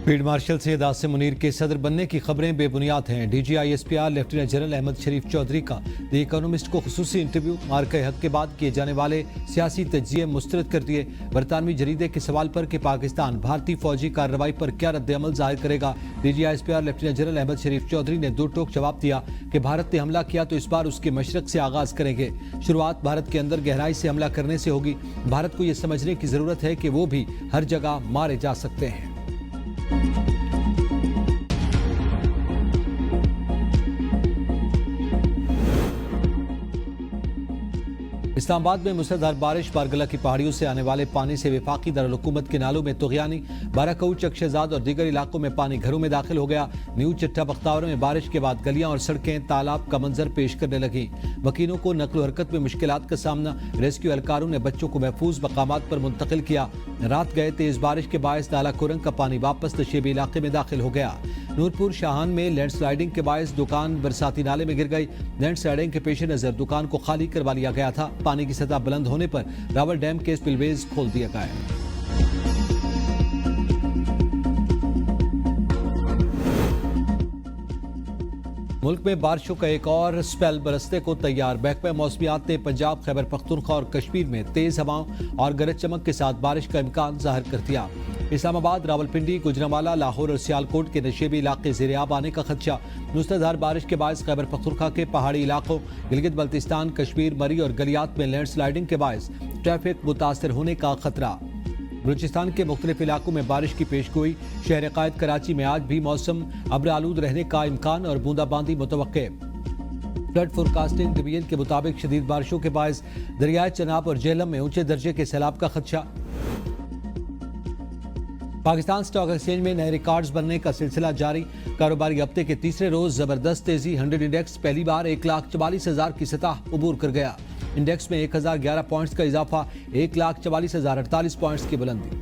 Field marshal Syed Asim Munir के सदर बनने की खबरें बेबुनियाद हैं। DGISPR लेफ्टिनेंट जनरल अहमद शरीफ चौधरी का द इकोनॉमिस्ट को खुसूसी इंटरव्यू मार्के हक के बाद किए जाने वाले सियासी तज्जिये मुस्तरद कर दिए। बरतानवी जरीदे के सवाल पर कि पाकिस्तान भारतीय फौजी कार्रवाई पर क्या रद्द-ए-अमल जाहिर करेगा, DGISPR लेफ्टिनेंट जनरल अहमद शरीफ चौधरी ने दो टोक जवाब दिया कि भारत ने हमला किया तो इस बार उसके मशरक से आगाज करेंगे। शुरुआत भारत के अंदर गहराई से हमला करने से होगी। भारत को यह समझने की जरूरत है कि वो भी हर जगह मारे जा सकते हैं। इस्लामाबाद में मूसलाधार बारिश, बारगला की पहाड़ियों से आने वाले पानी से वफाकी दारुल-हुकूमत के नालों में तुग़यानी, बाराकऊ, चकशेजाद और दीगर इलाकों में पानी घरों में दाखिल हो गया। न्यू चट्टा बख्तावर में बारिश के बाद गलियां और सड़कें तालाब का मंजर पेश करने लगी। वकीलों को नकल हरकत में मुश्किलात का सामना। रेस्क्यू एहलकारों ने बच्चों को महफूज मकामात पर मुंतकिल किया। रात गए तेज बारिश के बायस नाला कुरंग का पानी वापस तशेबी इलाके में दाखिल हो गया। नूरपुर शाहान में लैंडस्लाइडिंग के बायस दुकान बरसाती नाले में गिर गई। लैंडस्लाइडिंग के पेश नजर दुकान को खाली करवा लिया गया था। पानी की सतह बुलंद होने पर रावल डैम के स्पिलवेज खोल दिया गया है। मुल्क में बारिशों का एक और स्पेल बरसने को तैयार। महकमा मौसमियात ने पंजाब, खैबर पख्तूनख्वा और कश्मीर में तेज हवाओं और गरज चमक के साथ बारिश का इम्कान जाहिर कर दिया। इस्लामाबाद, रावलपिंडी, गुजरांवाला, लाहौर और सियालकोट के नशेबी इलाके ज़ेर-ए-आब आने का खदशा। मूसलाधार बारिश के बायस खैबर पख्तूनख्वा के पहाड़ी इलाकों, गिलगित बल्तिस्तान, कश्मीर, मरी और गलियात में लैंडस्लाइडिंग के बायस ट्रैफिक मुतासर होने का खतरा। बलूचिस्तान के मुख्तलिफ इलाकों में बारिश की पेशगोई। शहर कायद कराची में आज भी मौसम अब्र आलूद रहने का इम्कान और बूंदाबांदी मुतवक्के। फ्लड फोरकास्टिंग डिवीजन के मुताबिक शदीद बारिशों के बायस दरियाए चनाब और जेहलम में ऊंचे दर्जे के सैलाब का खदशा। पाकिस्तान स्टॉक एक्सचेंज में नए रिकॉर्ड्स बनने का सिलसिला जारी। कारोबारी हफ्ते के तीसरे रोज जबरदस्त तेजी। 100 इंडेक्स पहली बार 1,44,000 की सतह उबूर कर गया। इंडेक्स में 1011 पॉइंट्स का इजाफा, 1,44,048 पॉइंट्स की बुलंदी।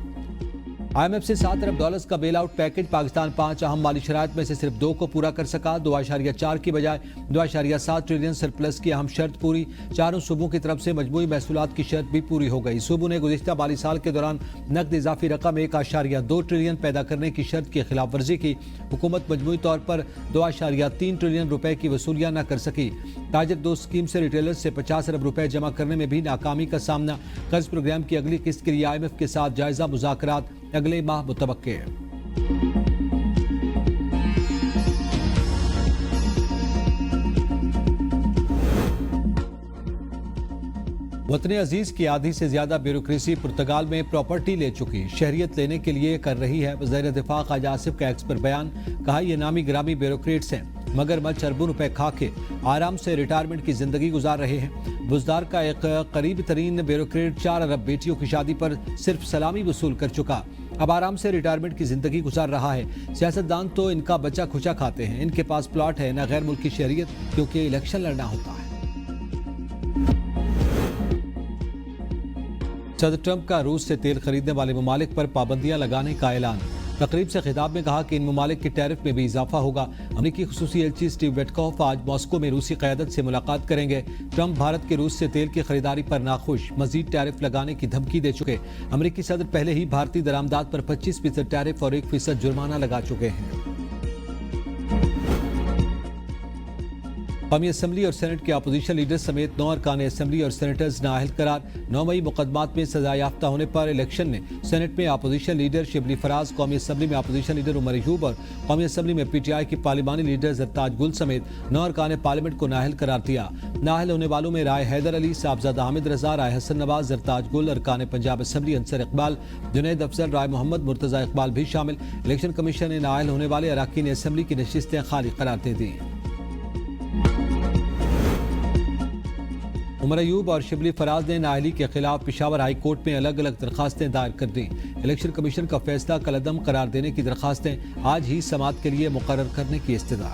IMF से $7 अरब का बेल आउट पैकेज। पाकिस्तान 5 अहम माली शराइत में से सिर्फ 2 को पूरा कर सका। 2.4 की बजाय 2.7 ट्रिलियन सरप्लस की अहम शर्त पूरी। चारों सूबों की तरफ से मजमूई महसूलात की शर्त भी पूरी हो गई। सूबों ने गुज़िश्ता माली साल के दौरान नकद इजाफी रकम 1.2 ट्रिलियन पैदा करने की शर्त की खिलाफ वर्जी की। हुकूमत मजमूई तौर पर 2.3 ट्रिलियन रुपए की वसूलियाँ न कर सकी। ताजर दोस्त स्कीम से रिटेलर्स से 50 अरब रुपए जमा करने में भी नाकामी का सामना। कर्ज प्रोग्राम की अगली किस्त के लिए IMF के साथ जायजा मुज़ाकरात अगले माह मुतवक्के है। वतन अजीज की आधी से ज्यादा ब्यूरोक्रेसी पुर्तगाल में प्रॉपर्टी ले चुकी, शहरियत लेने के लिए कर रही है। वज़ीर दिफा ख्वाजा आसिफ का एक्स पर बयान। कहा यह नामी ग्रामी ब्यूरोक्रेट्स हैं, मगरमच्छ अरबों रुपए खा के आराम से रिटायरमेंट की जिंदगी गुजार रहे हैं। बुजदार का एक करीब तरीन ब्यूरोक्रेट 4 अरब बेटियों की शादी पर सिर्फ सलामी वसूल कर चुका। अब आराम से रिटायरमेंट की जिंदगी गुजार रहा है। सियासतदान तो इनका बच्चा खुचा खाते हैं। इनके पास प्लॉट है न गैर मुल्की शहरियत, क्योंकि इलेक्शन लड़ना होता है। सदर ट्रंप का रूस से तेल खरीदने वाले ममालिक पर पाबंदियां लगाने का ऐलान। तकरीब से खिताब में कहा कि इन ममालिक के टैरिफ में भी इजाफा होगा। अमेरिकी खुसूसी एलची स्टीव वेटकॉफ आज मॉस्को में रूसी क़यादत से मुलाकात करेंगे। ट्रंप भारत के रूस से तेल की खरीदारी पर नाखुश, मजीद टैरिफ लगाने की धमकी दे चुके। अमेरिकी सदर पहले ही भारतीय दरामदात पर 25% टैरिफ और 1% जुर्माना लगा चुके हैं। कौमी असम्बली और सेनेट के अपोजिशन लीडर समेत 9 अरकान असम्बली और सेनेटर्स नाअहल करार। 9 मई मुकदमात में सजा याफ्ता होने पर इलेक्शन में सेनेट में अपोजिशन लीडर शिबली फराज, कौमी असम्बली में अपोजिशन लीडर उमर अयूब और कौमी असम्बली में PTI की पार्लिमानी लीडर जरताज गुल समेत 9 अरकान पार्लियामेंट को नाअहल करार दिया। नाअहल होने वालों में राय हैदर अली, साहबजादा हामिद रजा, राय हसन नवाज, जरताज गुल, अरकान पंजाब असम्बली अंसर इकबाल, जुनैद अफजल, राय मोहम्मद, मुर्तजा इकबाल भी शामिल। इलेक्शन कमीशन ने नाअहल होने वाले अरकान असम्बली की नशिस्तें खाली करार दे दी। उमर अयूब और शिबली फराज ने नाअहली के खिलाफ पेशावर हाई कोर्ट में अलग अलग दरखास्तें दायर कर दी। इलेक्शन कमीशन का फैसला कलअदम करार देने की दरखास्तें आज ही समाअत के लिए मुकर्रर करने की इस्तदा।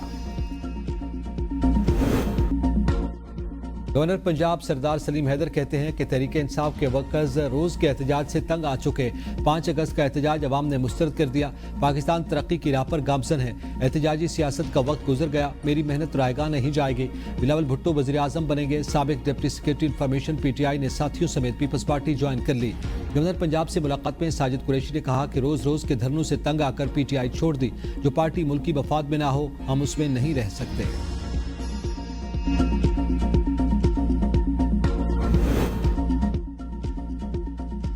गवर्नर पंजाब सरदार सलीम हैदर कहते हैं कि तहरीक इंसाफ के वर्कर्स रोज के एहतजाज से तंग आ चुके। 5 अगस्त का एहतजाज अवाम ने मुस्तरद कर दिया। पाकिस्तान तरक्की की राह पर गामजन है। एहतजाजी सियासत का वक्त गुजर गया, मेरी मेहनत रायगा नहीं जाएगी। बिलावल भुट्टो वज़ीर आज़म बनेंगे। साबिक डिप्टी सेक्रेटरी इंफॉर्मेशन PTI ने साथियों समेत पीपल्स पार्टी ज्वाइन कर ली। गवर्नर पंजाब से मुलाकात में साजिद कुरैशी ने कहा कि रोज रोज के धरनों से तंग आकर PTI छोड़ दी। जो पार्टी मुल्क की मफाद में ना हो, हम उसमें नहीं रह सकते।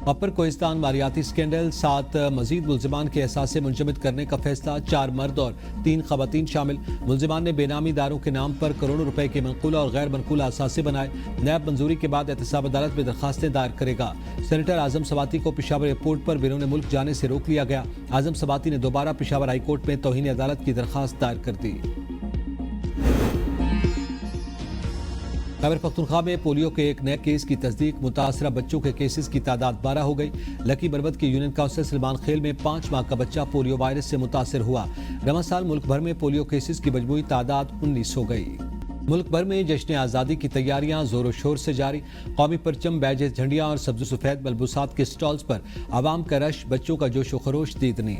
अपर कोहिस्तान मारियाती स्कैंडल, 7 मजीद मुल्जिमान के एहसास से मुंजमद करने का फैसला। 4 मर्द और 3 खवातीन शामिल। मुल्जिमान ने बेनामी दारों के नाम पर करोड़ों रुपए के मनकूला और गैर मनकूला असासे बनाए। नैब मंजूरी के बाद एहतसाब अदालत में दरखास्तें दायर करेगा। सेनेटर आजम सवाती को पेशावर एयरपोर्ट पर बिरून मुल्क जाने से रोक लिया गया। आजम सवाती ने दोबारा पेशावर हाई कोर्ट में तौहीन अदालत की दरखास्त दायर कर दी। खैबर पख्तूनख्वा में पोलियो के एक नए केस की तस्दीक। मुतासरा बच्चों के केसेस की तादाद 12 हो गई। लकी बरबत के यूनियन काउंसिल सलमान खेल में 5 माह का बच्चा पोलियो वायरस से मुतासर हुआ। रवां साल मुल्क भर में पोलियो केसेस की मजमूई तादाद 19 हो गई। मुल्क भर में जश्न आज़ादी की तैयारियां जोरों शोर से जारी। कौमी परचम, बैजेस, झंडियां और सब्ज़ सफ़ेद बलबूसात के स्टॉल्स पर आवाम का रश, बच्चों का जोश व खरोश दीदनी।